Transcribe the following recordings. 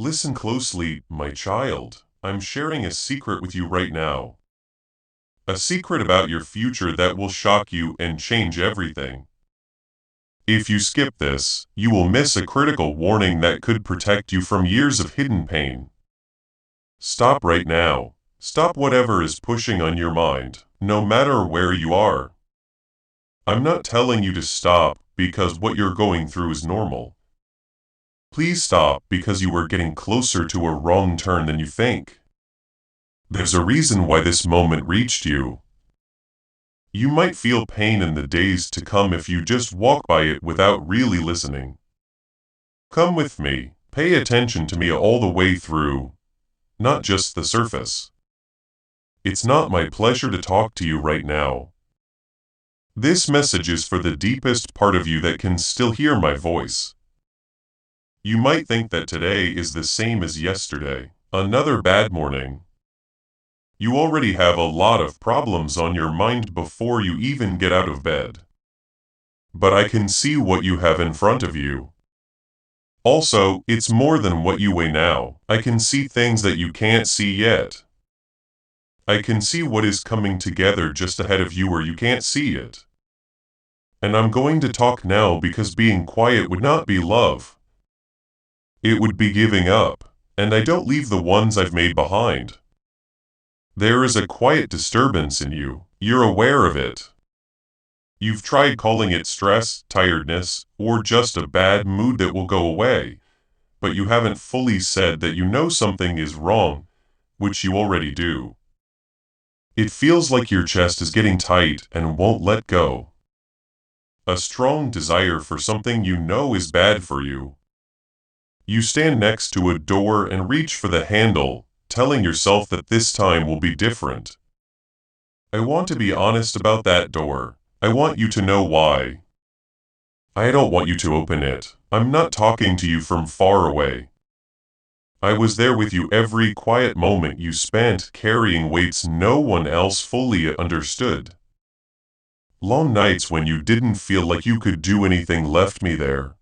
Listen closely, my child. I'm sharing a secret with you right now. A secret about your future that will shock you and change everything. If you skip this, you will miss a critical warning that could protect you from years of hidden pain. Stop right now. Stop whatever is pushing on your mind, no matter where you are. I'm not telling you to stop because what you're going through is normal. Please stop because you are getting closer to a wrong turn than you think. There's a reason why this moment reached you. You might feel pain in the days to come if you just walk by it without really listening. Come with me, pay attention to me all the way through, not just the surface. It's not my pleasure to talk to you right now. This message is for the deepest part of you that can still hear my voice. You might think that today is the same as yesterday, another bad morning. You already have a lot of problems on your mind before you even get out of bed. But I can see what you have in front of you. Also, it's more than what you weigh now. I can see things that you can't see yet. I can see what is coming together just ahead of you where you can't see it. And I'm going to talk now because being quiet would not be love. It would be giving up, and I don't leave the ones I've made behind. There is a quiet disturbance in you. You're aware of it. You've tried calling it stress, tiredness, or just a bad mood that will go away, but you haven't fully said that you know something is wrong, which you already do. It feels like your chest is getting tight and won't let go. A strong desire for something you know is bad for you. You stand next to a door and reach for the handle, telling yourself that this time will be different. I want to be honest about that door. I want you to know why. I don't want you to open it. I'm not talking to you from far away. I was there with you every quiet moment you spent carrying weights no one else fully understood. Long nights when you didn't feel like you could do anything left me there.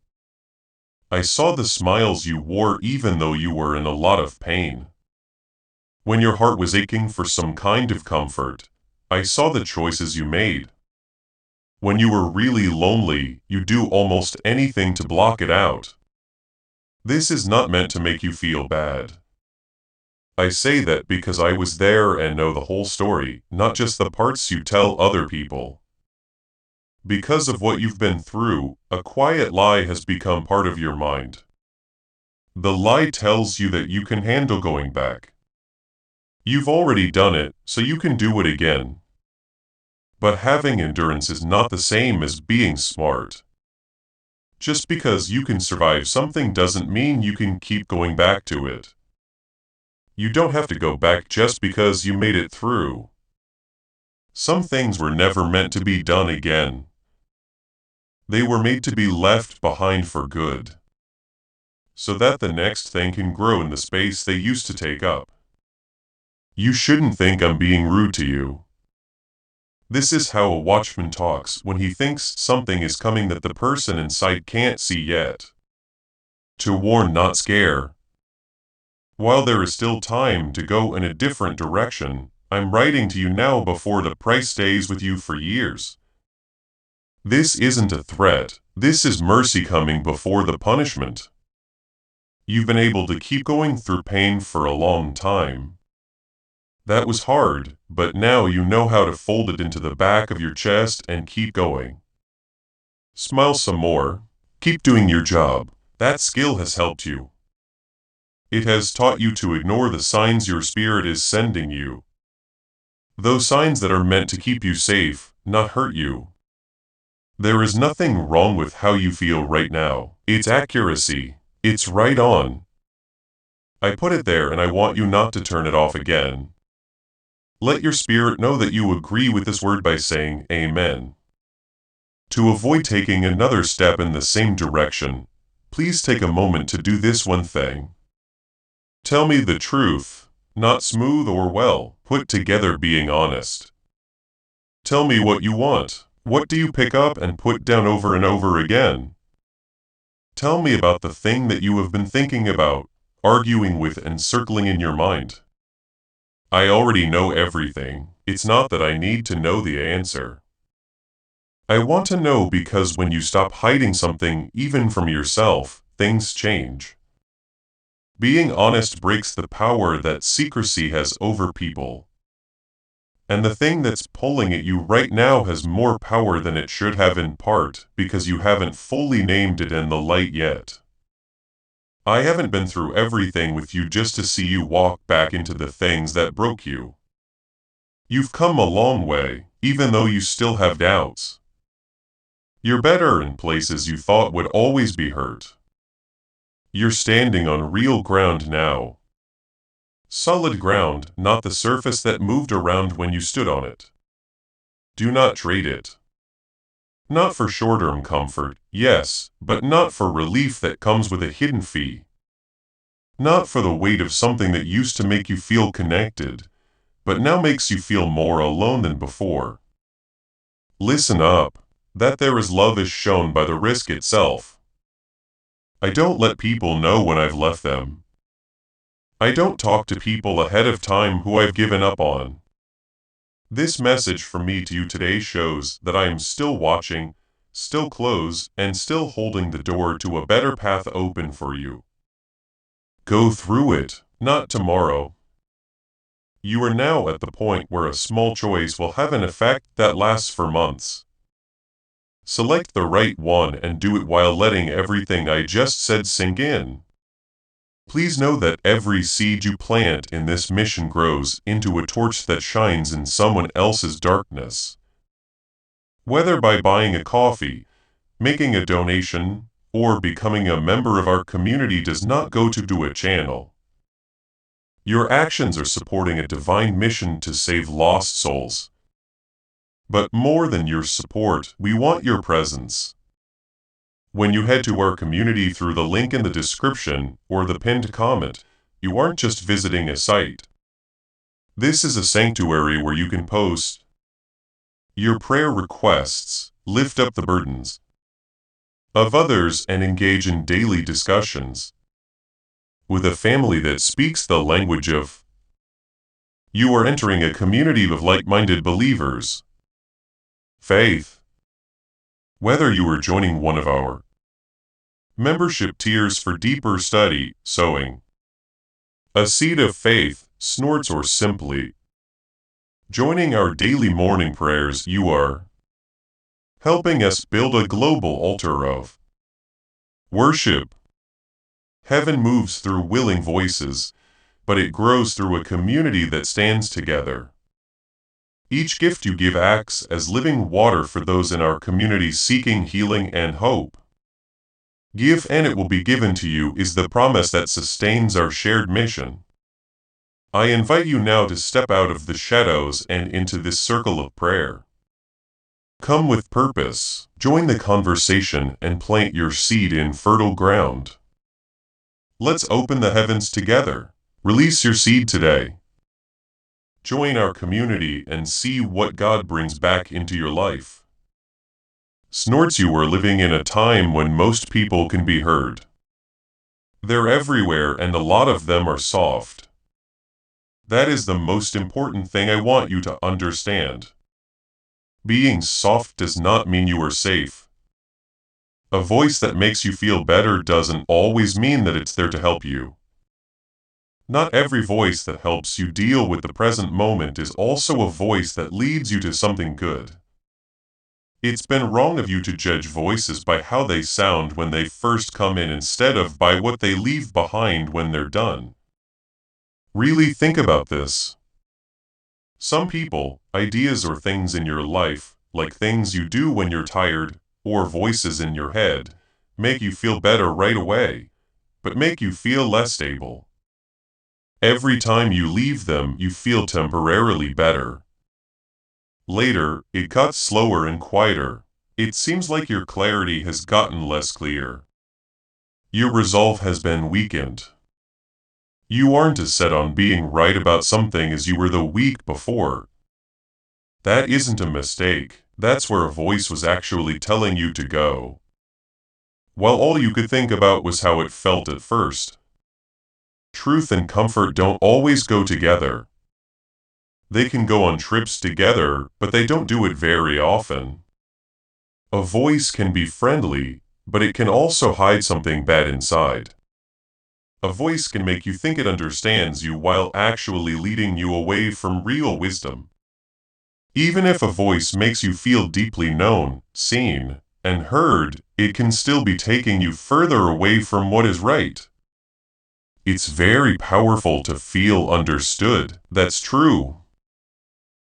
I saw the smiles you wore even though you were in a lot of pain. When your heart was aching for some kind of comfort, I saw the choices you made. When you were really lonely, you do almost anything to block it out. This is not meant to make you feel bad. I say that because I was there and know the whole story, not just the parts you tell other people. Because of what you've been through, a quiet lie has become part of your mind. The lie tells you that you can handle going back. You've already done it, so you can do it again. But having endurance is not the same as being smart. Just because you can survive something doesn't mean you can keep going back to it. You don't have to go back just because you made it through. Some things were never meant to be done again. They were made to be left behind for good, so that the next thing can grow in the space they used to take up. You shouldn't think I'm being rude to you. This is how a watchman talks when he thinks something is coming that the person inside can't see yet. To warn, not scare. While there is still time to go in a different direction, I'm writing to you now before the price stays with you for years. This isn't a threat, this is mercy coming before the punishment. You've been able to keep going through pain for a long time. That was hard, but now you know how to fold it into the back of your chest and keep going. Smile some more. Keep doing your job. That skill has helped you. It has taught you to ignore the signs your spirit is sending you. Those signs that are meant to keep you safe, not hurt you. There is nothing wrong with how you feel right now. It's accuracy. It's right on. I put it there and I want you not to turn it off again. Let your spirit know that you agree with this word by saying Amen. To avoid taking another step in the same direction, please take a moment to do this one thing. Tell me the truth, not smooth or well put together being honest. Tell me what you want. What do you pick up and put down over and over again? Tell me about the thing that you have been thinking about, arguing with and circling in your mind. I already know everything. It's not that I need to know the answer. I want to know because when you stop hiding something, even from yourself, things change. Being honest breaks the power that secrecy has over people. And the thing that's pulling at you right now has more power than it should have in part because you haven't fully named it in the light yet. I haven't been through everything with you just to see you walk back into the things that broke you. You've come a long way, even though you still have doubts. You're better in places you thought would always be hurt. You're standing on real ground now. Solid ground, not the surface that moved around when you stood on it. Do not trade it. Not for short-term comfort, yes, but not for relief that comes with a hidden fee. Not for the weight of something that used to make you feel connected, but now makes you feel more alone than before. Listen up. That there is love is shown by the risk itself. I don't let people know when I've left them. I don't talk to people ahead of time who I've given up on. This message from me to you today shows that I am still watching, still close, and still holding the door to a better path open for you. Go through it, not tomorrow. You are now at the point where a small choice will have an effect that lasts for months. Select the right one and do it while letting everything I just said sink in. Please know that every seed you plant in this mission grows into a torch that shines in someone else's darkness. Whether by buying a coffee, making a donation, or becoming a member of our community does not go to a channel. Your actions are supporting a divine mission to save lost souls. But more than your support, we want your presence. When you head to our community through the link in the description or the pinned comment, you aren't just visiting a site. This is a sanctuary where you can post your prayer requests, lift up the burdens of others, and engage in daily discussions with a family that speaks the language of. You are entering a community of like-minded believers. Faith. Whether you are joining one of our membership tiers for deeper study, sowing a seed of faith, snorts, or simply joining our daily morning prayers, you are helping us build a global altar of worship. Heaven moves through willing voices, but it grows through a community that stands together. Each gift you give acts as living water for those in our community seeking healing and hope. Give and it will be given to you is the promise that sustains our shared mission. I invite you now to step out of the shadows and into this circle of prayer. Come with purpose, join the conversation, and plant your seed in fertile ground. Let's open the heavens together. Release your seed today. Join our community and see what God brings back into your life. Snorts, you are living in a time when most people can be heard. They're everywhere and a lot of them are soft. That is the most important thing I want you to understand. Being soft does not mean you are safe. A voice that makes you feel better doesn't always mean that it's there to help you. Not every voice that helps you deal with the present moment is also a voice that leads you to something good. It's been wrong of you to judge voices by how they sound when they first come in instead of by what they leave behind when they're done. Really think about this. Some people, ideas, or things in your life, like things you do when you're tired, or voices in your head, make you feel better right away, but make you feel less stable. Every time you leave them, you feel temporarily better. Later, it got slower and quieter. It seems like your clarity has gotten less clear. Your resolve has been weakened. You aren't as set on being right about something as you were the week before. That isn't a mistake. That's where a voice was actually telling you to go. While all you could think about was how it felt at first. Truth and comfort don't always go together. They can go on trips together, but they don't do it very often. A voice can be friendly, but it can also hide something bad inside. A voice can make you think it understands you while actually leading you away from real wisdom. Even if a voice makes you feel deeply known, seen, and heard, it can still be taking you further away from what is right. It's very powerful to feel understood, that's true.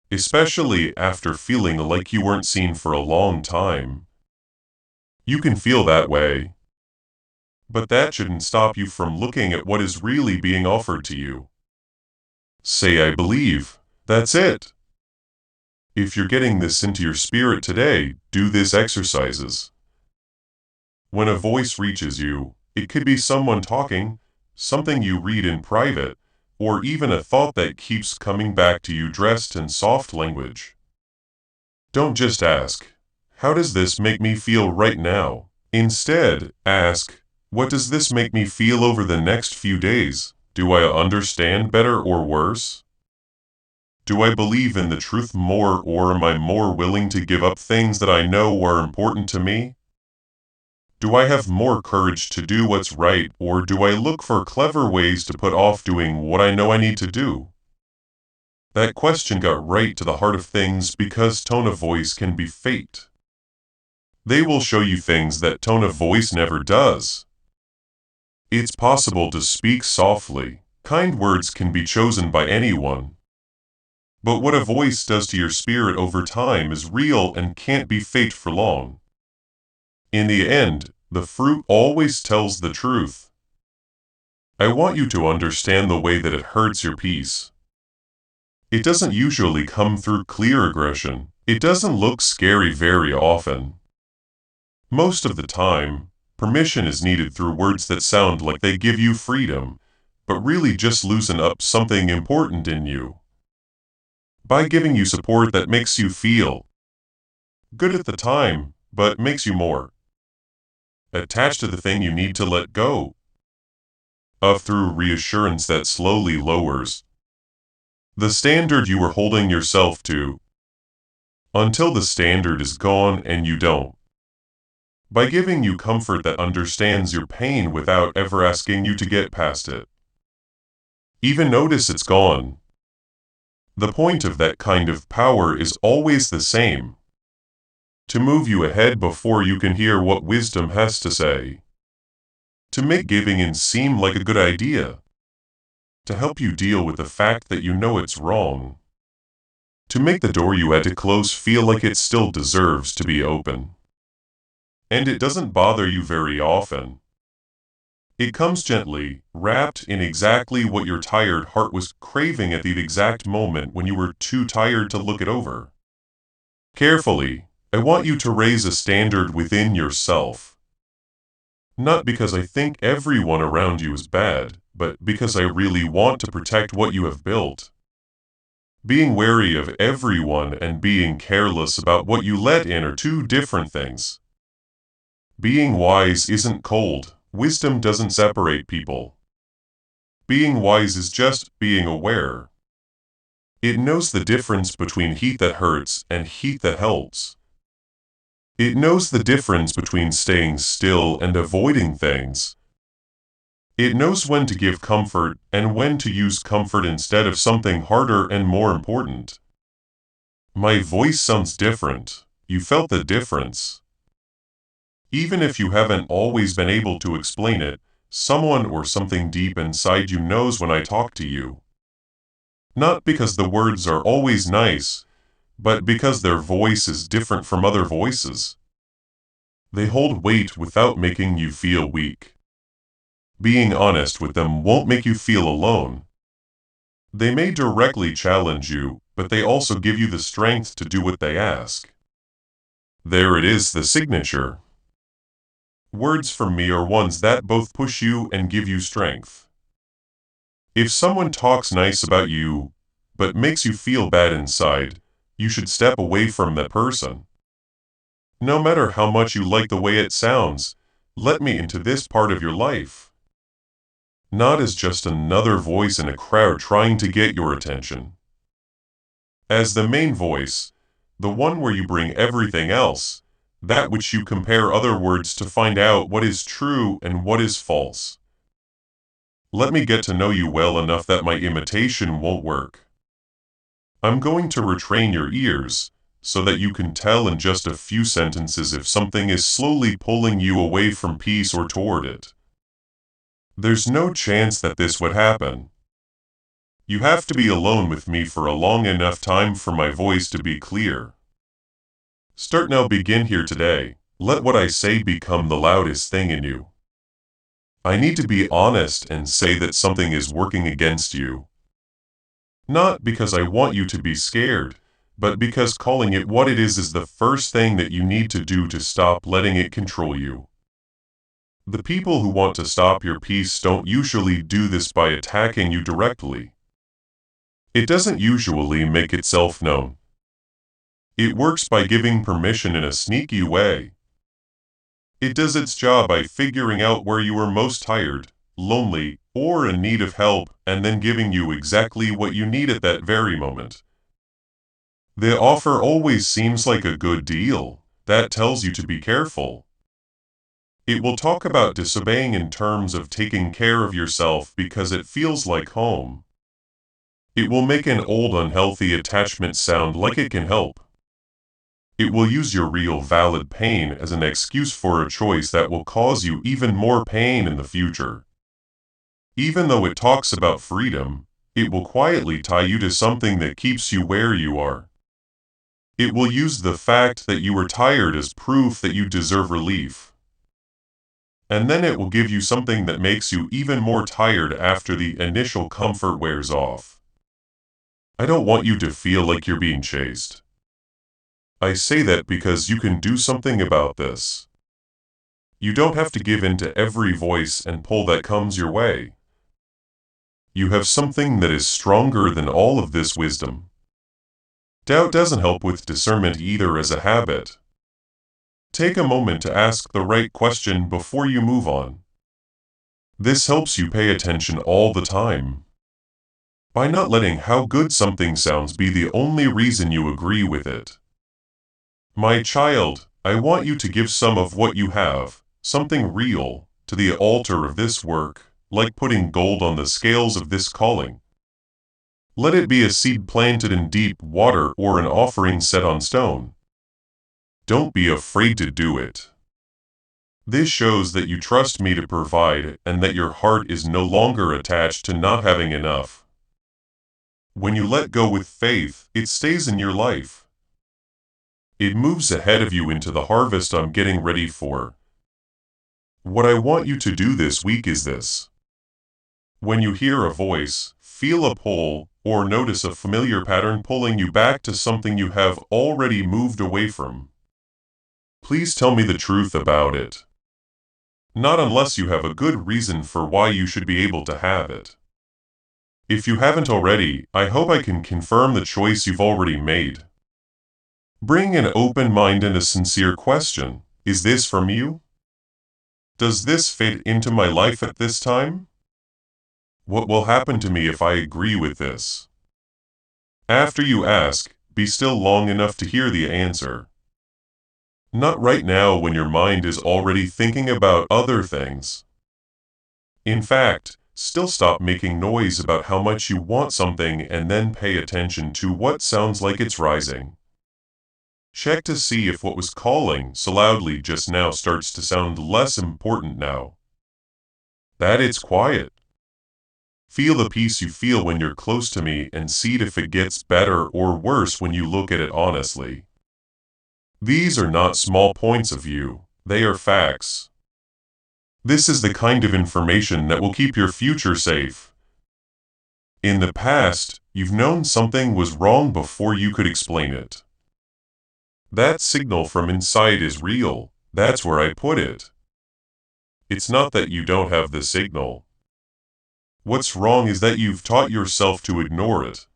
Especially after feeling like you weren't seen for a long time. You can feel that way. But that shouldn't stop you from looking at what is really being offered to you. Say I believe. That's it. If you're getting this into your spirit today, do this exercises. When a voice reaches you, it could be someone talking, something you read in private, or even a thought that keeps coming back to you dressed in soft language. Don't just ask, how does this make me feel right now? Instead, ask, what does this make me feel over the next few days? Do I understand better or worse? Do I believe in the truth more, or am I more willing to give up things that I know are important to me? Do I have more courage to do what's right, or do I look for clever ways to put off doing what I know I need to do? That question got right to the heart of things because tone of voice can be faked. They will show you things that tone of voice never does. It's possible to speak softly. Kind words can be chosen by anyone. But what a voice does to your spirit over time is real and can't be faked for long. In the end, the fruit always tells the truth. I want you to understand the way that it hurts your peace. It doesn't usually come through clear aggression. It doesn't look scary very often. Most of the time, permission is needed through words that sound like they give you freedom, but really just loosen up something important in you. By giving you support that makes you feel good at the time, but makes you more attached to the thing you need to let go of through reassurance that slowly lowers the standard you were holding yourself to until the standard is gone and you don't. By giving you comfort that understands your pain without ever asking you to get past it. Even notice it's gone. The point of that kind of power is always the same. To move you ahead before you can hear what wisdom has to say. To make giving in seem like a good idea. To help you deal with the fact that you know it's wrong. To make the door you had to close feel like it still deserves to be open. And it doesn't bother you very often. It comes gently, wrapped in exactly what your tired heart was craving at the exact moment when you were too tired to look it over. Carefully, I want you to raise a standard within yourself. Not because I think everyone around you is bad, but because I really want to protect what you have built. Being wary of everyone and being careless about what you let in are two different things. Being wise isn't cold. Wisdom doesn't separate people. Being wise is just being aware. It knows the difference between heat that hurts and heat that helps. It knows the difference between staying still and avoiding things. It knows when to give comfort and when to use comfort instead of something harder and more important. My voice sounds different. You felt the difference. Even if you haven't always been able to explain it, someone or something deep inside you knows when I talk to you. Not because the words are always nice, but because their voice is different from other voices. They hold weight without making you feel weak. Being honest with them won't make you feel alone. They may directly challenge you, but they also give you the strength to do what they ask. There it is, the signature. Words from me are ones that both push you and give you strength. If someone talks nice about you, but makes you feel bad inside, you should step away from that person. No matter how much you like the way it sounds, let me into this part of your life. not as just another voice in a crowd trying to get your attention. As the main voice, the one where you bring everything else, that which you compare other words to find out what is true and what is false. Let me get to know you well enough that my imitation won't work. I'm going to retrain your ears, so that you can tell in just a few sentences if something is slowly pulling you away from peace or toward it. There's no chance that this would happen. You have to be alone with me for a long enough time for my voice to be clear. Start now, begin here today. Let what I say become the loudest thing in you. I need to be honest and say that something is working against you. Not because I want you to be scared, but because calling it what it is the first thing that you need to do to stop letting it control you. The people who want to stop your peace don't usually do this by attacking you directly. It doesn't usually make itself known. It works by giving permission in a sneaky way. It does its job by figuring out where you are most tired, lonely, or in need of help, and then giving you exactly what you need at that very moment. The offer always seems like a good deal. That tells you to be careful. It will talk about disobeying in terms of taking care of yourself because it feels like home. It will make an old unhealthy attachment sound like it can help. It will use your real valid pain as an excuse for a choice that will cause you even more pain in the future. Even though it talks about freedom, it will quietly tie you to something that keeps you where you are. It will use the fact that you are tired as proof that you deserve relief. And then it will give you something that makes you even more tired after the initial comfort wears off. I don't want you to feel like you're being chased. I say that because you can do something about this. You don't have to give in to every voice and pull that comes your way. You have something that is stronger than all of this wisdom. Doubt doesn't help with discernment either as a habit. Take a moment to ask the right question before you move on. This helps you pay attention all the time. By not letting how good something sounds be the only reason you agree with it. My child, I want you to give some of what you have, something real, to the altar of this work, like putting gold on the scales of this calling. Let it be a seed planted in deep water or an offering set on stone. Don't be afraid to do it. This shows that you trust me to provide and that your heart is no longer attached to not having enough. When you let go with faith, it stays in your life. It moves ahead of you into the harvest I'm getting ready for. What I want you to do this week is this. When you hear a voice, feel a pull, or notice a familiar pattern pulling you back to something you have already moved away from, please tell me the truth about it. Not unless you have a good reason for why you should be able to have it. If you haven't already, I hope I can confirm the choice you've already made. Bring an open mind and a sincere question. Is this from you? Does this fit into my life at this time? What will happen to me if I agree with this? After you ask, be still long enough to hear the answer. Not right now when your mind is already thinking about other things. In fact, still stop making noise about how much you want something and then pay attention to what sounds like it's rising. Check to see if what was calling so loudly just now starts to sound less important now. That it's quiet. Feel the peace you feel when you're close to me and see if it gets better or worse when you look at it honestly. These are not small points of view, they are facts. This is the kind of information that will keep your future safe. In the past, you've known something was wrong before you could explain it. That signal from inside is real, that's where I put it. It's not that you don't have the signal. What's wrong is that you've taught yourself to ignore it.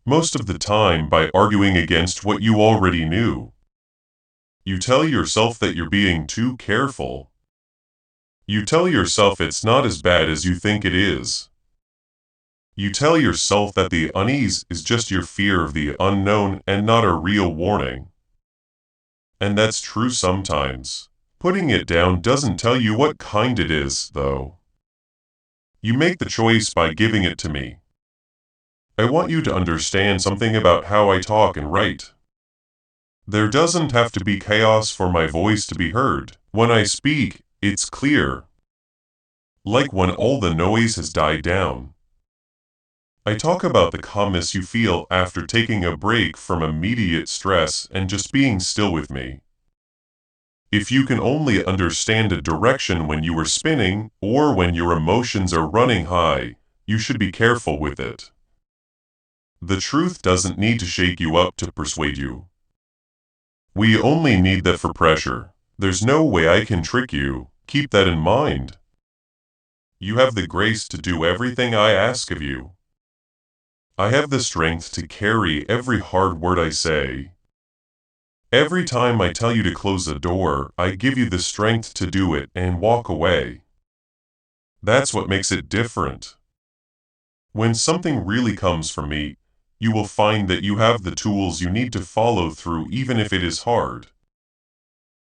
Most of the time by arguing against what you already knew. You tell yourself that you're being too careful. You tell yourself it's not as bad as you think it is. You tell yourself that the unease is just your fear of the unknown and not a real warning. And that's true sometimes. Putting it down doesn't tell you what kind it is, though. You make the choice by giving it to me. I want you to understand something about how I talk and write. There doesn't have to be chaos for my voice to be heard. When I speak, it's clear. Like when all the noise has died down. I talk about the calmness you feel after taking a break from immediate stress and just being still with me. If you can only understand a direction when you are spinning, or when your emotions are running high, you should be careful with it. The truth doesn't need to shake you up to persuade you. We only need that for pressure. There's no way I can trick you, keep that in mind. You have the grace to do everything I ask of you. I have the strength to carry every hard word I say. Every time I tell you to close a door, I give you the strength to do it and walk away. That's what makes it different. When something really comes from me, you will find that you have the tools you need to follow through even if it is hard.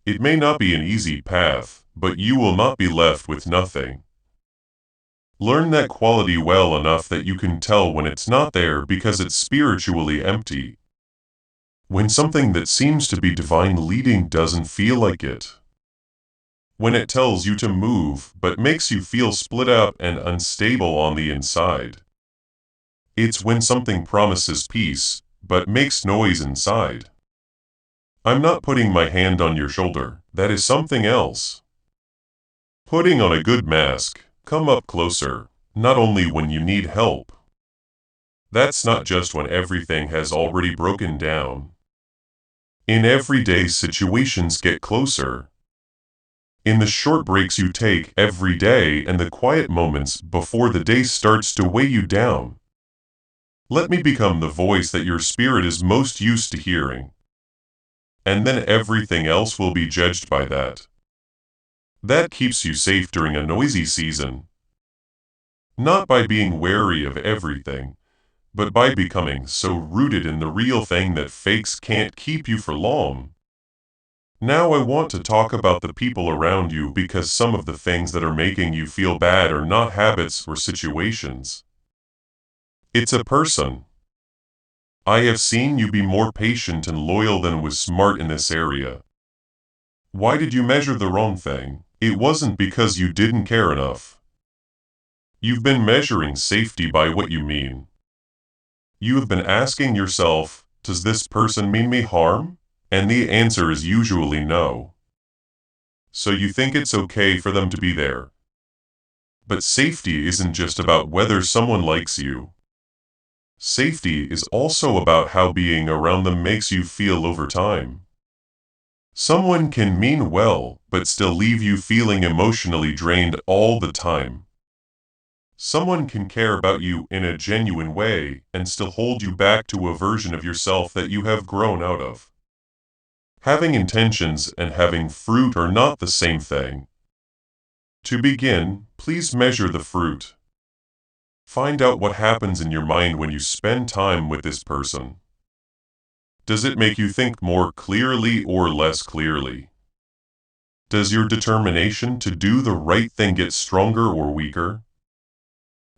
It may not be an easy path, but you will not be left with nothing. Learn that quality well enough that you can tell when it's not there because it's spiritually empty. When something that seems to be divine leading doesn't feel like it. When it tells you to move but makes you feel split up and unstable on the inside. It's when something promises peace but makes noise inside. I'm not putting my hand on your shoulder, that is something else. Putting on a good mask, come up closer, not only when you need help. That's not just when everything has already broken down. In everyday situations, get closer. In the short breaks you take every day and the quiet moments before the day starts to weigh you down. Let me become the voice that your spirit is most used to hearing. And then everything else will be judged by that. That keeps you safe during a noisy season. Not by being wary of everything, but by becoming so rooted in the real thing that fakes can't keep you for long. Now I want to talk about the people around you because some of the things that are making you feel bad are not habits or situations. It's a person. I have seen you be more patient and loyal than was smart in this area. Why did you measure the wrong thing? It wasn't because you didn't care enough. You've been measuring safety by what you mean. You have been asking yourself, does this person mean me harm? And the answer is usually no. So you think it's okay for them to be there. But safety isn't just about whether someone likes you. Safety is also about how being around them makes you feel over time. Someone can mean well, but still leave you feeling emotionally drained all the time. Someone can care about you in a genuine way and still hold you back to a version of yourself that you have grown out of. Having intentions and having fruit are not the same thing. To begin, please measure the fruit. Find out what happens in your mind when you spend time with this person. Does it make you think more clearly or less clearly? Does your determination to do the right thing get stronger or weaker?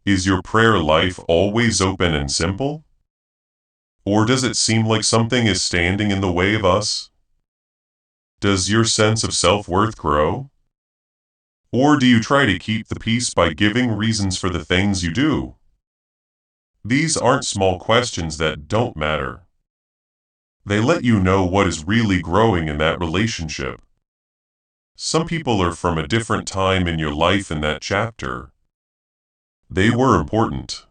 Is your prayer life always open and simple? Or does it seem like something is standing in the way of us? Does your sense of self-worth grow? Or do you try to keep the peace by giving reasons for the things you do? These aren't small questions that don't matter. They let you know what is really growing in that relationship. Some people are from a different time in your life in that chapter. They were important.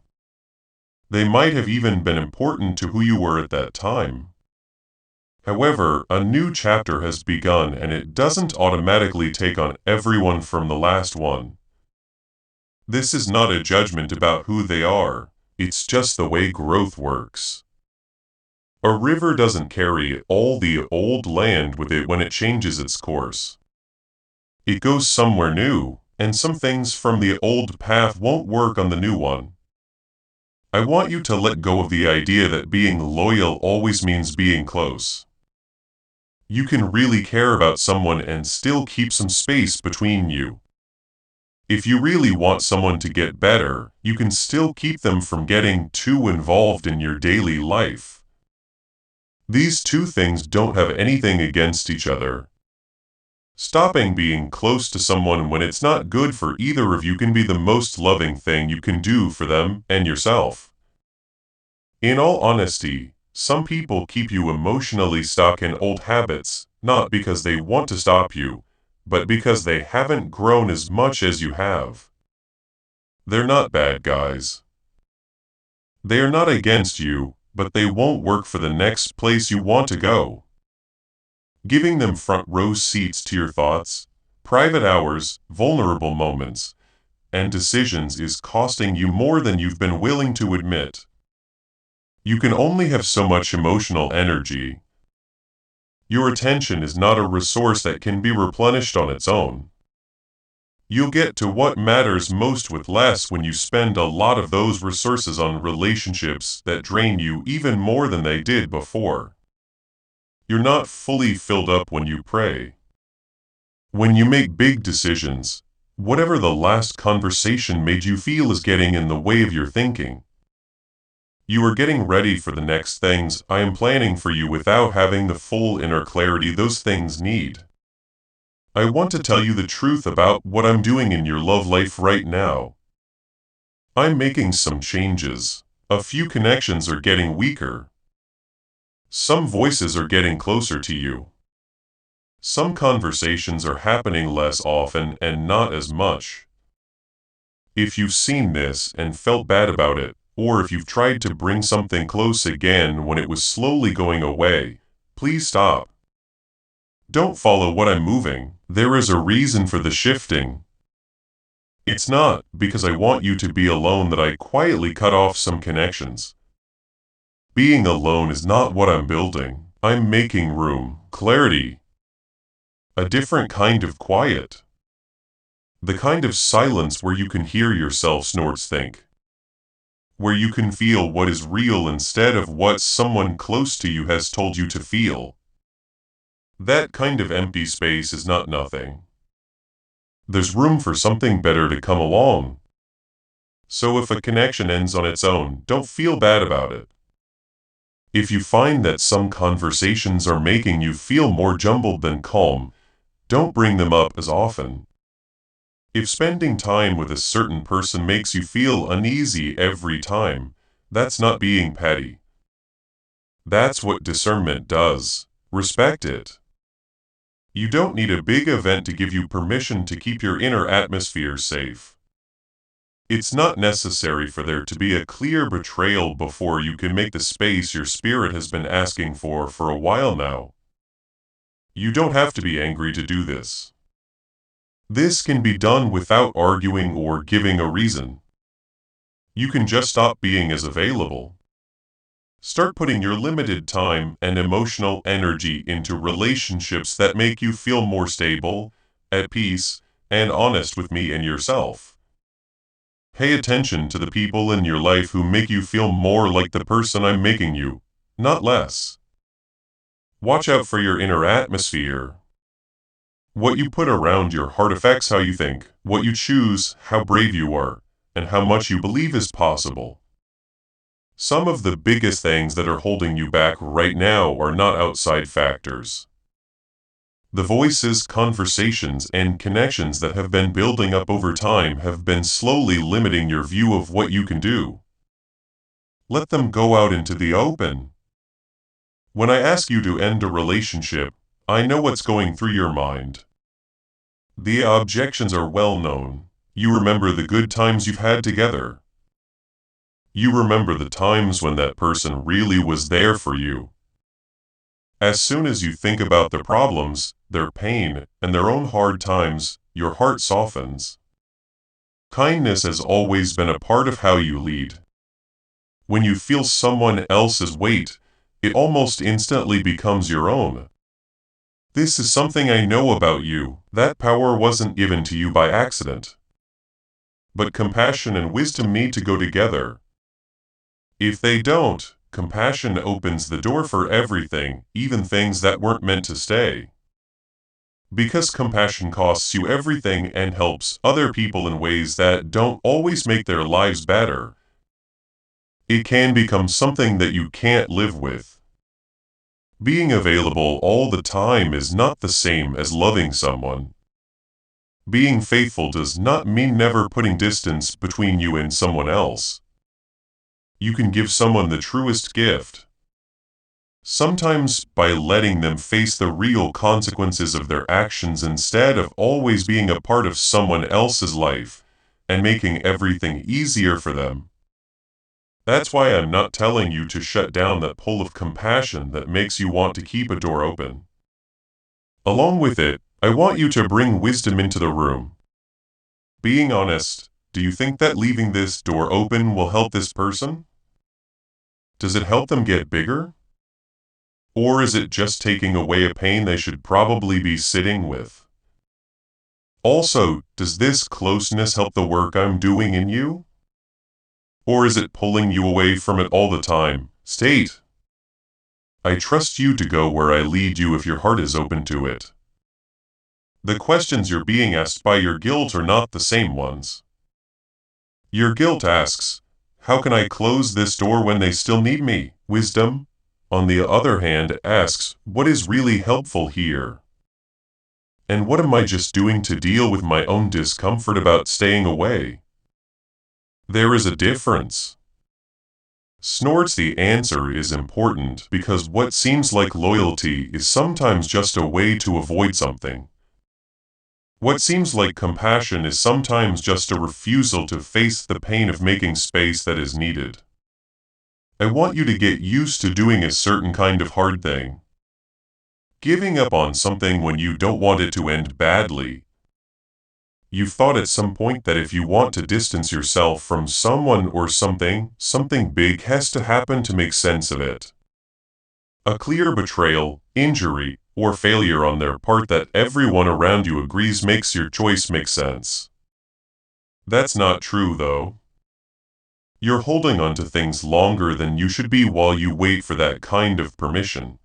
They might have even been important to who you were at that time. However, a new chapter has begun and it doesn't automatically take on everyone from the last one. This is not a judgment about who they are, it's just the way growth works. A river doesn't carry all the old land with it when it changes its course. It goes somewhere new, and some things from the old path won't work on the new one. I want you to let go of the idea that being loyal always means being close. You can really care about someone and still keep some space between you. If you really want someone to get better, you can still keep them from getting too involved in your daily life. These two things don't have anything against each other. Stopping being close to someone when it's not good for either of you can be the most loving thing you can do for them and yourself. In all honesty, some people keep you emotionally stuck in old habits, not because they want to stop you, but because they haven't grown as much as you have. They're not bad guys. They are not against you, but they won't work for the next place you want to go. Giving them front row seats to your thoughts, private hours, vulnerable moments, and decisions is costing you more than you've been willing to admit. You can only have so much emotional energy. Your attention is not a resource that can be replenished on its own. You'll get to what matters most with less when you spend a lot of those resources on relationships that drain you even more than they did before. You're not fully filled up when you pray. When you make big decisions, whatever the last conversation made you feel is getting in the way of your thinking. You are getting ready for the next things I am planning for you without having the full inner clarity those things need. I want to tell you the truth about what I'm doing in your love life right now. I'm making some changes. A few connections are getting weaker. Some voices are getting closer to you. Some conversations are happening less often and not as much. If you've seen this and felt bad about it, or if you've tried to bring something close again when it was slowly going away, please stop. Don't follow what I'm moving. There is a reason for the shifting. It's not because I want you to be alone that I quietly cut off some connections. Being alone is not what I'm building. I'm making room, clarity. A different kind of quiet. The kind of silence where you can hear yourself snorts think. Where you can feel what is real instead of what someone close to you has told you to feel. That kind of empty space is not nothing. There's room for something better to come along. So if a connection ends on its own, don't feel bad about it. If you find that some conversations are making you feel more jumbled than calm, don't bring them up as often. If spending time with a certain person makes you feel uneasy every time, that's not being petty. That's what discernment does. Respect it. You don't need a big event to give you permission to keep your inner atmosphere safe. It's not necessary for there to be a clear betrayal before you can make the space your spirit has been asking for a while now. You don't have to be angry to do this. This can be done without arguing or giving a reason. You can just stop being as available. Start putting your limited time and emotional energy into relationships that make you feel more stable, at peace, and honest with me and yourself. Pay attention to the people in your life who make you feel more like the person I'm making you, not less. Watch out for your inner atmosphere. What you put around your heart affects how you think, what you choose, how brave you are, and how much you believe is possible. Some of the biggest things that are holding you back right now are not outside factors. The voices, conversations, and connections that have been building up over time have been slowly limiting your view of what you can do. Let them go out into the open. When I ask you to end a relationship, I know what's going through your mind. The objections are well known. You remember the good times you've had together. You remember the times when that person really was there for you. As soon as you think about their problems, their pain, and their own hard times, your heart softens. Kindness has always been a part of how you lead. When you feel someone else's weight, it almost instantly becomes your own. This is something I know about you. That power wasn't given to you by accident. But compassion and wisdom need to go together. If they don't, compassion opens the door for everything, even things that weren't meant to stay. Because compassion costs you everything and helps other people in ways that don't always make their lives better, it can become something that you can't live with. Being available all the time is not the same as loving someone. Being faithful does not mean never putting distance between you and someone else. You can give someone the truest gift. Sometimes by letting them face the real consequences of their actions instead of always being a part of someone else's life and making everything easier for them. That's why I'm not telling you to shut down that pull of compassion that makes you want to keep a door open. Along with it, I want you to bring wisdom into the room. Being honest, do you think that leaving this door open will help this person? Does it help them get bigger? Or is it just taking away a pain they should probably be sitting with? Also, does this closeness help the work I'm doing in you? Or is it pulling you away from it all the time? State. I trust you to go where I lead you if your heart is open to it. The questions you're being asked by your guilt are not the same ones. Your guilt asks, how can I close this door when they still need me? Wisdom, on the other hand, asks, what is really helpful here? And what am I just doing to deal with my own discomfort about staying away? There is a difference. Snorts, the answer is important because what seems like loyalty is sometimes just a way to avoid something. What seems like compassion is sometimes just a refusal to face the pain of making space that is needed. I want you to get used to doing a certain kind of hard thing. Giving up on something when you don't want it to end badly. You've thought at some point that if you want to distance yourself from someone or something, something big has to happen to make sense of it. A clear betrayal, injury, or failure on their part that everyone around you agrees makes your choice make sense. That's not true, though. You're holding on to things longer than you should be while you wait for that kind of permission.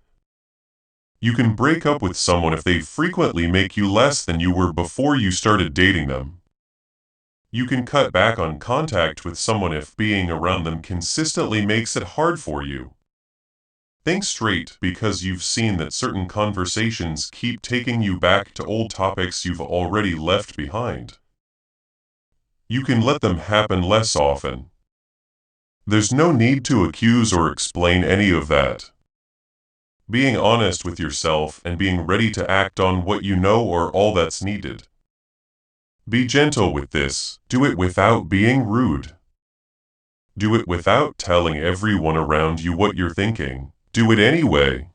You can break up with someone if they frequently make you less than you were before you started dating them. You can cut back on contact with someone if being around them consistently makes it hard for you. Think straight because you've seen that certain conversations keep taking you back to old topics you've already left behind. You can let them happen less often. There's no need to accuse or explain any of that. Being honest with yourself and being ready to act on what you know are all that's needed. Be gentle with this. Do it without being rude. Do it without telling everyone around you what you're thinking. Do it anyway.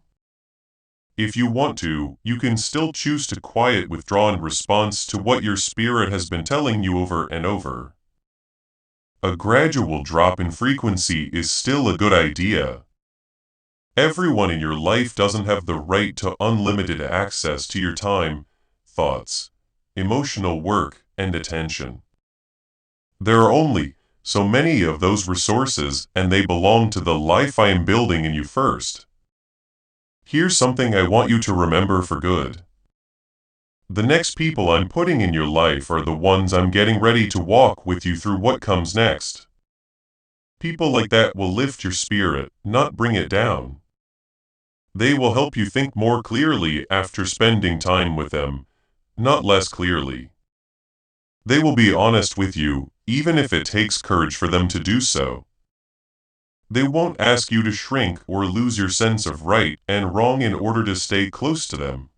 If you want to, you can still choose to quiet withdraw in response to what your spirit has been telling you over and over. A gradual drop in frequency is still a good idea. Everyone in your life doesn't have the right to unlimited access to your time, thoughts, emotional work, and attention. There are only so many of those resources, and they belong to the life I am building in you first. Here's something I want you to remember for good. The next people I'm putting in your life are the ones I'm getting ready to walk with you through what comes next. People like that will lift your spirit, not bring it down. They will help you think more clearly after spending time with them, not less clearly. They will be honest with you, even if it takes courage for them to do so. They won't ask you to shrink or lose your sense of right and wrong in order to stay close to them.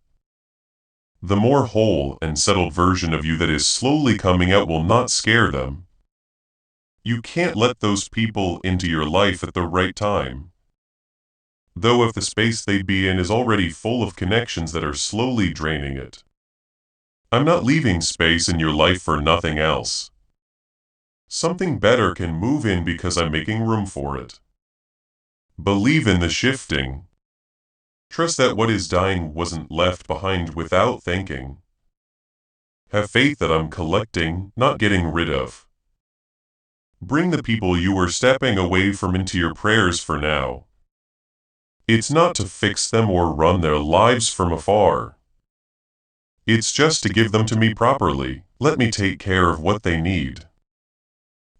The more whole and settled version of you that is slowly coming out will not scare them. You can't let those people into your life at the right time. Though if the space they'd be in is already full of connections that are slowly draining it. I'm not leaving space in your life for nothing else. Something better can move in because I'm making room for it. Believe in the shifting. Trust that what is dying wasn't left behind without thinking. Have faith that I'm collecting, not getting rid of. Bring the people you are stepping away from into your prayers for now. It's not to fix them or run their lives from afar. It's just to give them to me properly. Let me take care of what they need.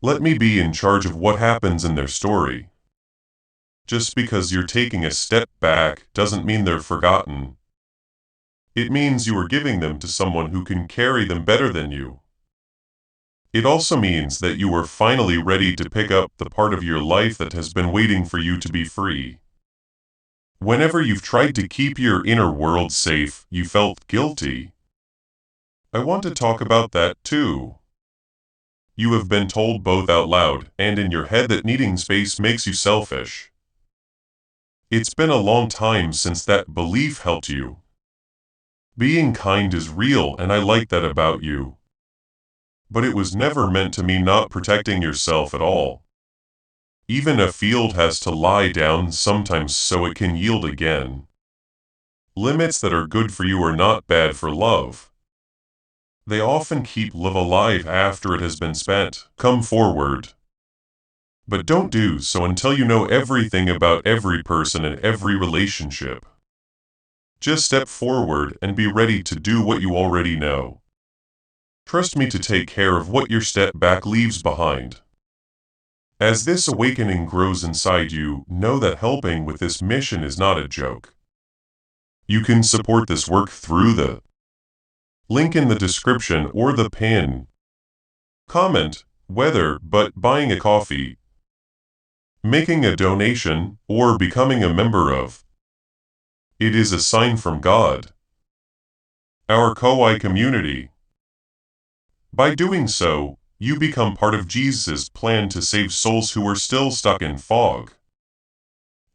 Let me be in charge of what happens in their story. Just because you're taking a step back doesn't mean they're forgotten. It means you are giving them to someone who can carry them better than you. It also means that you are finally ready to pick up the part of your life that has been waiting for you to be free. Whenever you've tried to keep your inner world safe, you felt guilty. I want to talk about that too. You have been told both out loud and in your head that needing space makes you selfish. It's been a long time since that belief helped you. Being kind is real, and I like that about you. But it was never meant to mean not protecting yourself at all. Even a field has to lie down sometimes so it can yield again. Limits that are good for you are not bad for love. They often keep love alive after it has been spent. Come forward. But don't do so until you know everything about every person and every relationship. Just step forward and be ready to do what you already know. Trust me to take care of what your step back leaves behind. As this awakening grows inside you, know that helping with this mission is not a joke. You can support this work through the link in the description or the pin. Comment, whether but buying a coffee, making a donation, or becoming a member of. It is a sign from God. Our Koi community. By doing so, you become part of Jesus' plan to save souls who are still stuck in fog.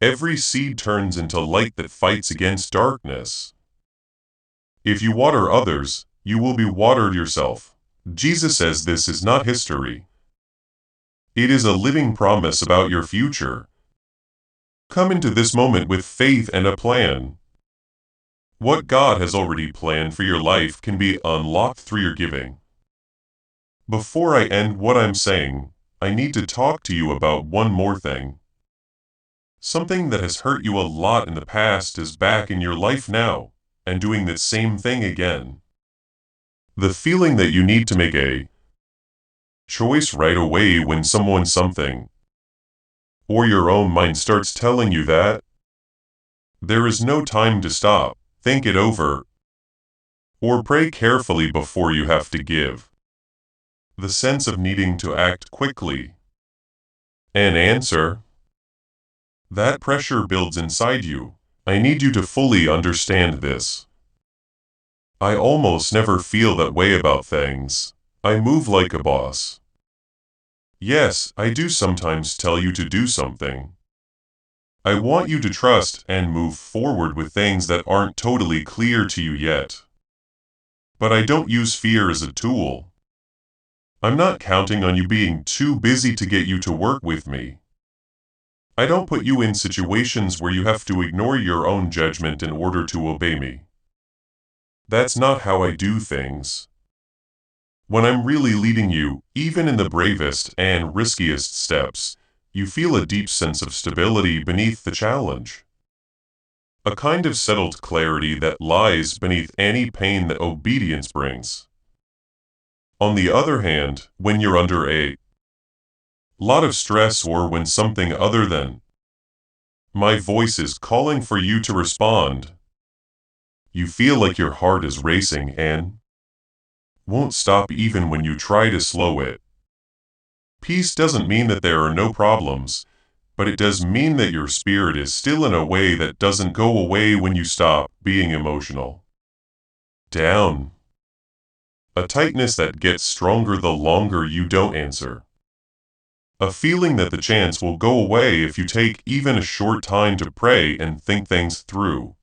Every seed turns into light that fights against darkness. If you water others, you will be watered yourself. Jesus says this is not history. It is a living promise about your future. Come into this moment with faith and a plan. What God has already planned for your life can be unlocked through your giving. Before I end what I'm saying, I need to talk to you about one more thing. Something that has hurt you a lot in the past is back in your life now, and doing the same thing again. The feeling that you need to make a choice right away when something, or your own mind starts telling you that there is no time to stop, think it over, or pray carefully before you have to give. The sense of needing to act quickly. An answer. That pressure builds inside you. I need you to fully understand this. I almost never feel that way about things. I move like a boss. Yes, I do sometimes tell you to do something. I want you to trust and move forward with things that aren't totally clear to you yet. But I don't use fear as a tool. I'm not counting on you being too busy to get you to work with me. I don't put you in situations where you have to ignore your own judgment in order to obey me. That's not how I do things. When I'm really leading you, even in the bravest and riskiest steps, you feel a deep sense of stability beneath the challenge. A kind of settled clarity that lies beneath any pain that obedience brings. On the other hand, when you're under a lot of stress or when something other than my voice is calling for you to respond, you feel like your heart is racing and won't stop even when you try to slow it. Peace doesn't mean that there are no problems, but it does mean that your spirit is still in a way that doesn't go away when you stop being emotional. Down. A tightness that gets stronger the longer you don't answer. A feeling that the chance will go away if you take even a short time to pray and think things through.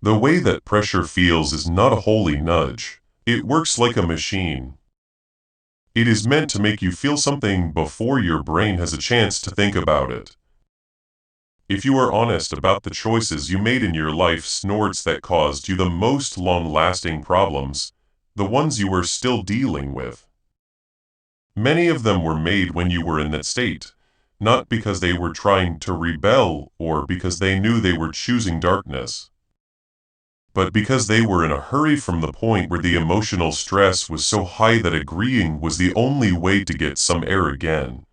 The way that pressure feels is not a holy nudge. It works like a machine. It is meant to make you feel something before your brain has a chance to think about it. If you are honest about the choices you made in your life, snorts that caused you the most long-lasting problems, the ones you are still dealing with. Many of them were made when you were in that state, not because they were trying to rebel or because they knew they were choosing darkness, but because they were in a hurry from the point where the emotional stress was so high that agreeing was the only way to get some air again.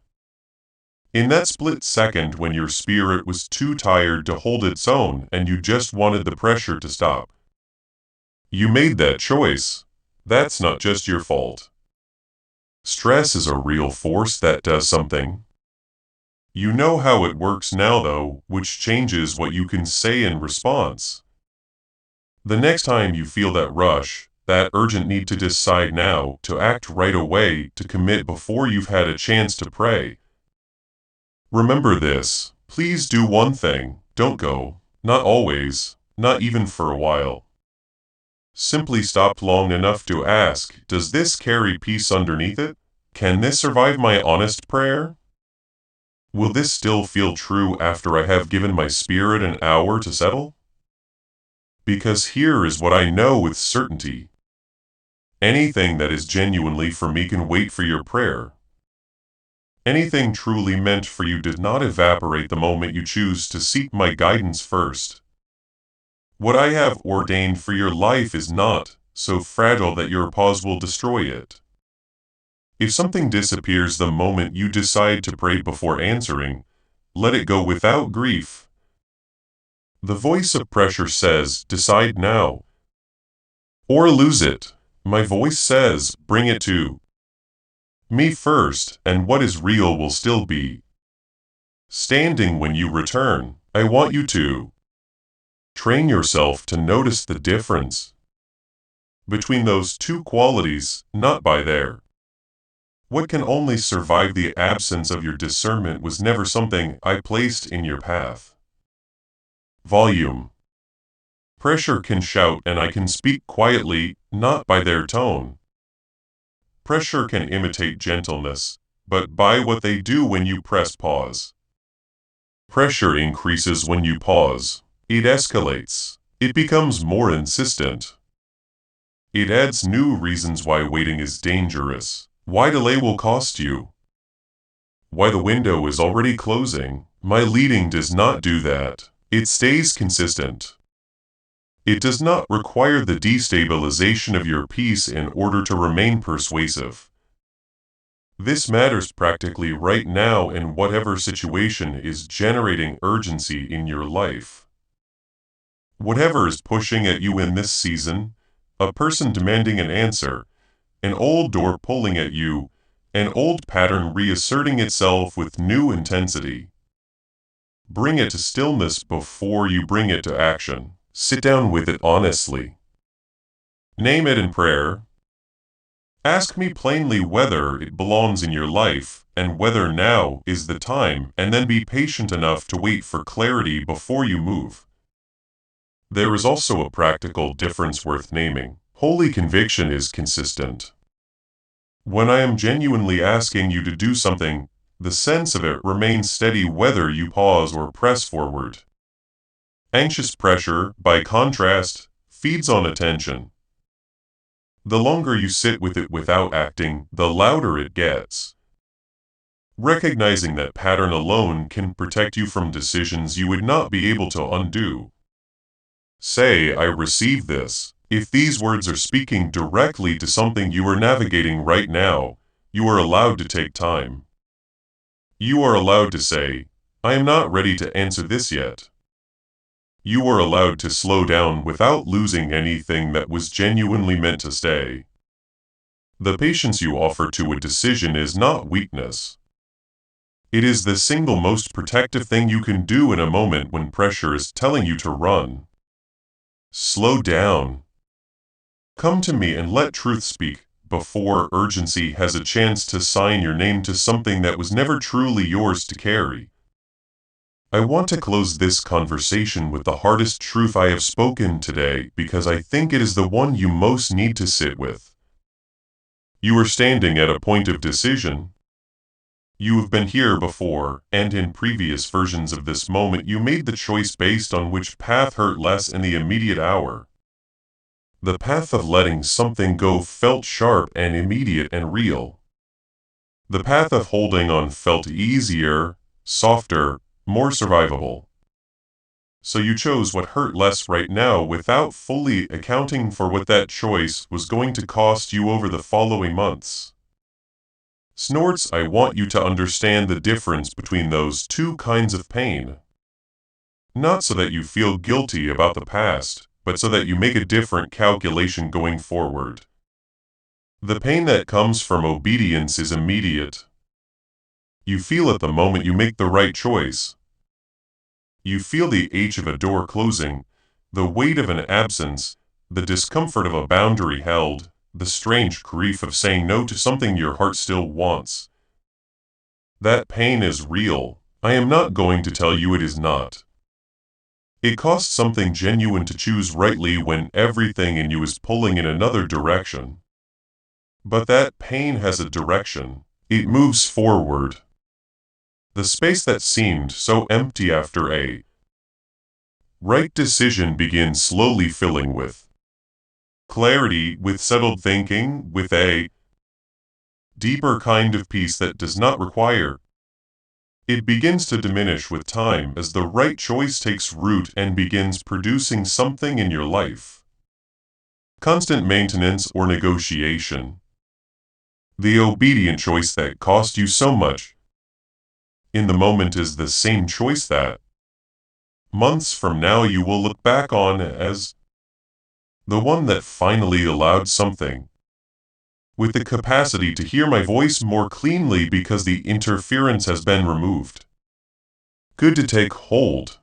In that split second when your spirit was too tired to hold its own and you just wanted the pressure to stop, you made that choice. That's not just your fault. Stress is a real force that does something. You know how it works now though, which changes what you can say in response. The next time you feel that rush, that urgent need to decide now, to act right away, to commit before you've had a chance to pray, remember this. Please do one thing. Don't go. Not always. Not even for a while. Simply stop long enough to ask, does this carry peace underneath it? Can this survive my honest prayer? Will this still feel true after I have given my spirit an hour to settle? Because here is what I know with certainty. Anything that is genuinely for me can wait for your prayer. Anything truly meant for you does not evaporate the moment you choose to seek my guidance first. What I have ordained for your life is not so fragile that your pause will destroy it. If something disappears the moment you decide to pray before answering, let it go without grief. The voice of pressure says, decide now, or lose it. My voice says, bring it to me first, and what is real will still be standing when you return. I want you to train yourself to notice the difference between those two qualities, not by there. What can only survive the absence of your discernment was never something I placed in your path. Volume. Pressure can shout and I can speak quietly, not by their tone. Pressure can imitate gentleness, but by what they do when you press pause. Pressure increases when you pause. It escalates. It becomes more insistent. It adds new reasons why waiting is dangerous, why delay will cost you, why the window is already closing. My leading does not do that. It stays consistent. It does not require the destabilization of your peace in order to remain persuasive. This matters practically right now in whatever situation is generating urgency in your life. Whatever is pushing at you in this season, a person demanding an answer, an old door pulling at you, an old pattern reasserting itself with new intensity. Bring it to stillness before you bring it to action. Sit down with it honestly. Name it in prayer. Ask me plainly whether it belongs in your life, and whether now is the time, and then be patient enough to wait for clarity before you move. There is also a practical difference worth naming. Holy conviction is consistent. When I am genuinely asking you to do something, the sense of it remains steady whether you pause or press forward. Anxious pressure, by contrast, feeds on attention. The longer you sit with it without acting, the louder it gets. Recognizing that pattern alone can protect you from decisions you would not be able to undo. Say, I receive this. If these words are speaking directly to something you are navigating right now, you are allowed to take time. You are allowed to say, I am not ready to answer this yet. You are allowed to slow down without losing anything that was genuinely meant to stay. The patience you offer to a decision is not weakness. It is the single most protective thing you can do in a moment when pressure is telling you to run. Slow down. Come to me and let truth speak, before urgency has a chance to sign your name to something that was never truly yours to carry. I want to close this conversation with the hardest truth I have spoken today because I think it is the one you most need to sit with. You are standing at a point of decision. You have been here before, and in previous versions of this moment you made the choice based on which path hurt less in the immediate hour. The path of letting something go felt sharp and immediate and real. The path of holding on felt easier, softer, more survivable. So you chose what hurt less right now without fully accounting for what that choice was going to cost you over the following months. Snorts, I want you to understand the difference between those two kinds of pain. Not so that you feel guilty about the past, but so that you make a different calculation going forward. The pain that comes from obedience is immediate. You feel it the moment you make the right choice. You feel the ache of a door closing, the weight of an absence, the discomfort of a boundary held, the strange grief of saying no to something your heart still wants. That pain is real. I am not going to tell you it is not. It costs something genuine to choose rightly when everything in you is pulling in another direction. But that pain has a direction. It moves forward. The space that seemed so empty after a right decision begins slowly filling with clarity, with settled thinking, with a deeper kind of peace that does not require. It begins to diminish with time as the right choice takes root and begins producing something in your life. Constant maintenance or negotiation. The obedient choice that cost you so much in the moment is the same choice that months from now you will look back on as the one that finally allowed something with the capacity to hear my voice more cleanly because the interference has been removed. Good to take hold.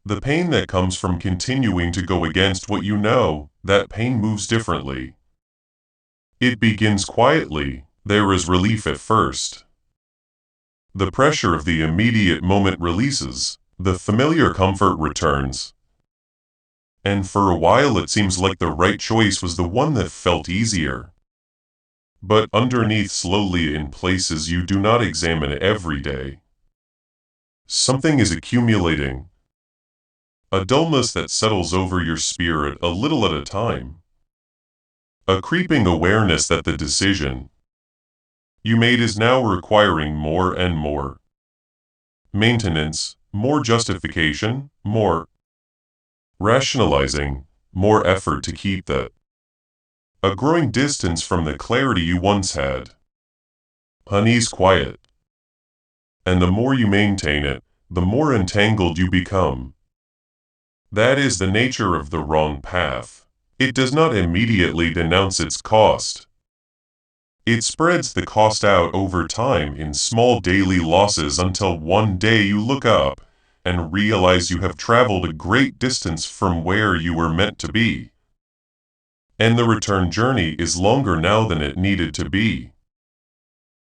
The pain that comes from continuing to go against what you know, that pain moves differently. It begins quietly. There is relief at first. The pressure of the immediate moment releases. The familiar comfort returns. And for a while it seems like the right choice was the one that felt easier. But underneath, slowly in places you do not examine every day, something is accumulating. A dullness that settles over your spirit a little at a time. A creeping awareness that the decision you made is now requiring more and more maintenance, more justification, more rationalizing, more effort to keep that. A growing distance from the clarity you once had. Unease quiet. And the more you maintain it, the more entangled you become. That is the nature of the wrong path. It does not immediately denounce its cost. It spreads the cost out over time in small daily losses until one day you look up and realize you have traveled a great distance from where you were meant to be. And the return journey is longer now than it needed to be.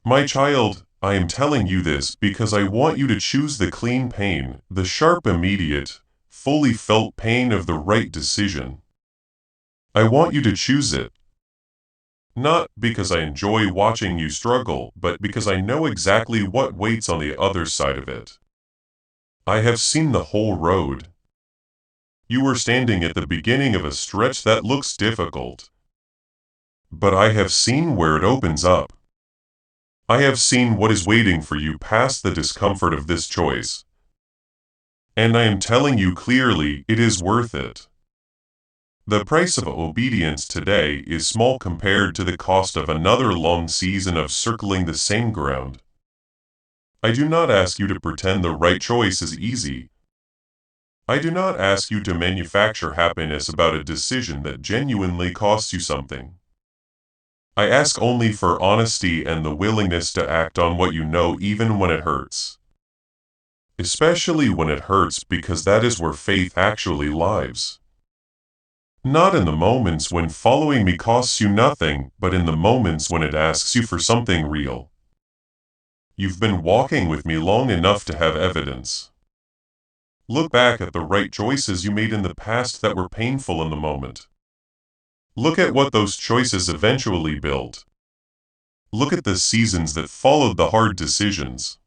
My child, I am telling you this because I want you to choose the clean pain, the sharp, immediate, fully felt pain of the right decision. I want you to choose it. Not because I enjoy watching you struggle, but because I know exactly what waits on the other side of it. I have seen the whole road. You are standing at the beginning of a stretch that looks difficult. But I have seen where it opens up. I have seen what is waiting for you past the discomfort of this choice. And I am telling you clearly, it is worth it. The price of obedience today is small compared to the cost of another long season of circling the same ground. I do not ask you to pretend the right choice is easy. I do not ask you to manufacture happiness about a decision that genuinely costs you something. I ask only for honesty and the willingness to act on what you know even when it hurts. Especially when it hurts, because that is where faith actually lies. Not in the moments when following me costs you nothing, but in the moments when it asks you for something real. You've been walking with me long enough to have evidence. Look back at the right choices you made in the past that were painful in the moment. Look at what those choices eventually built. Look at the seasons that followed the hard decisions.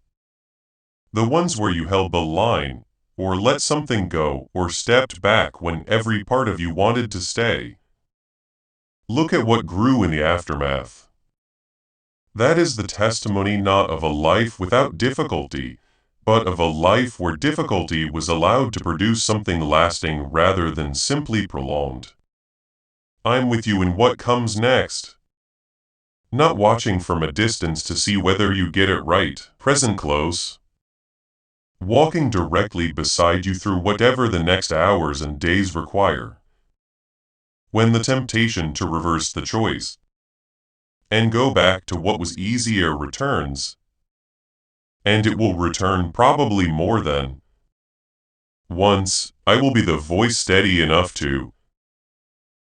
The ones where you held the line, or let something go, or stepped back when every part of you wanted to stay. Look at what grew in the aftermath. That is the testimony not of a life without difficulty, but of a life where difficulty was allowed to produce something lasting rather than simply prolonged. I'm with you in what comes next. Not watching from a distance to see whether you get it right, present close. Walking directly beside you through whatever the next hours and days require. When the temptation to reverse the choice and go back to what was easier returns, and it will return probably more than once, I will be the voice steady enough to.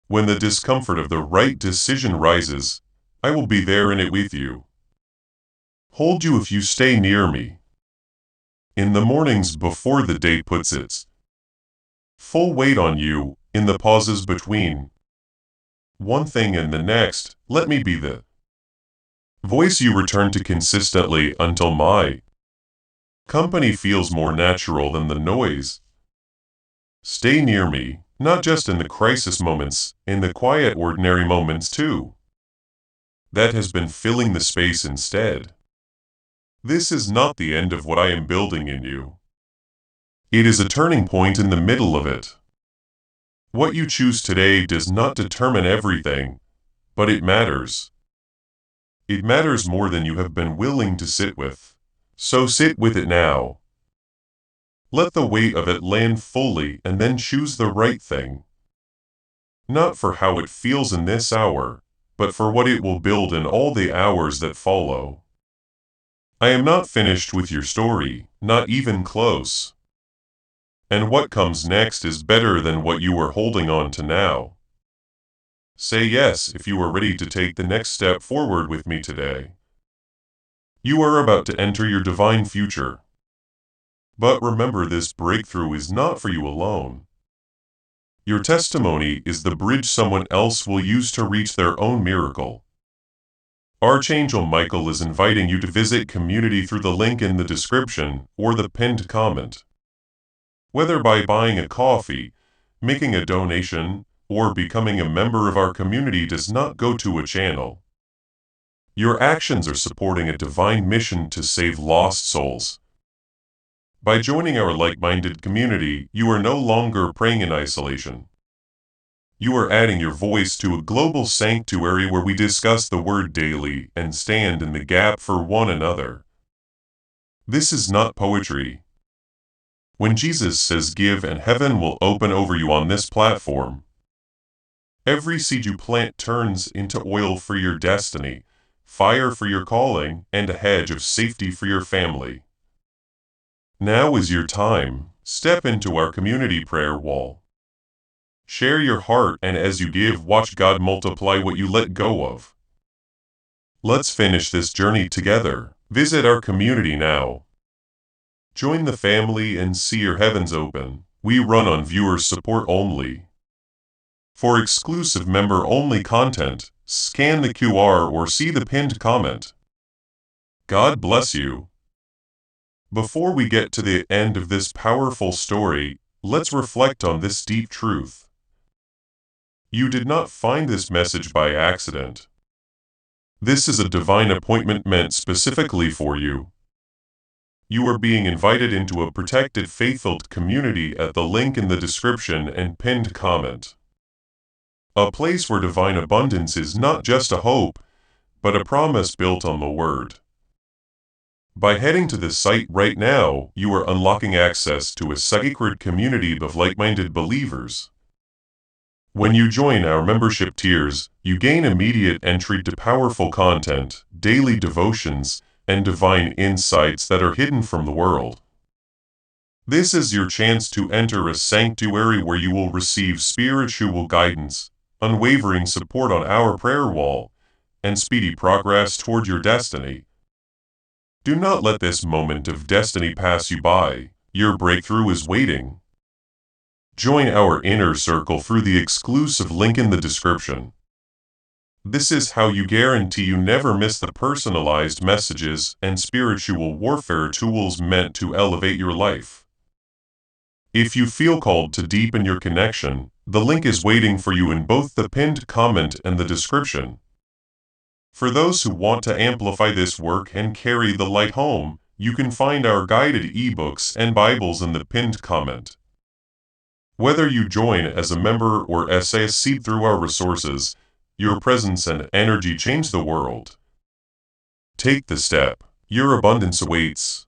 When the discomfort of the right decision rises, I will be there in it with you. Hold you if you stay near me. In the mornings before the day puts its full weight on you, in the pauses between one thing and the next, let me be the voice you return to consistently until my company feels more natural than the noise. Stay near me, not just in the crisis moments, in the quiet ordinary moments too. That has been filling the space instead. This is not the end of what I am building in you. It is a turning point in the middle of it. What you choose today does not determine everything, but it matters. It matters more than you have been willing to sit with. So sit with it now. Let the weight of it land fully and then choose the right thing. Not for how it feels in this hour, but for what it will build in all the hours that follow. I am not finished with your story, not even close. And what comes next is better than what you are holding on to now. Say yes if you are ready to take the next step forward with me today. You are about to enter your divine future. But remember, this breakthrough is not for you alone. Your testimony is the bridge someone else will use to reach their own miracle. Archangel Michael is inviting you to visit community through the link in the description or the pinned comment. Whether by buying a coffee, making a donation, or becoming a member of our community does not go to a channel. Your actions are supporting a divine mission to save lost souls. By joining our like-minded community, you are no longer praying in isolation. You are adding your voice to a global sanctuary where we discuss the Word daily and stand in the gap for one another. This is not poetry. When Jesus says give and heaven will open over you on this platform, every seed you plant turns into oil for your destiny, fire for your calling, and a hedge of safety for your family. Now is your time. Step into our community prayer wall. Share your heart, and as you give, watch God multiply what you let go of. Let's finish this journey together. Visit our community now. Join the family and see your heavens open. We run on viewer support only. For exclusive member-only content, scan the QR or see the pinned comment. God bless you. Before we get to the end of this powerful story, let's reflect on this deep truth. You did not find this message by accident. This is a divine appointment meant specifically for you. You are being invited into a protected, faith-filled community at the link in the description and pinned comment. A place where divine abundance is not just a hope, but a promise built on the Word. By heading to this site right now, you are unlocking access to a sacred community of like-minded believers. When you join our membership tiers, you gain immediate entry to powerful content, daily devotions, and divine insights that are hidden from the world. This is your chance to enter a sanctuary where you will receive spiritual guidance, unwavering support on our prayer wall, and speedy progress toward your destiny. Do not let this moment of destiny pass you by. Your breakthrough is waiting. Join our inner circle through the exclusive link in the description. This is how you guarantee you never miss the personalized messages and spiritual warfare tools meant to elevate your life. If you feel called to deepen your connection, the link is waiting for you in both the pinned comment and the description. For those who want to amplify this work and carry the light home, you can find our guided ebooks and Bibles in the pinned comment. Whether you join as a member or as a seed through our resources, your presence and energy change the world. Take the step. Your abundance awaits.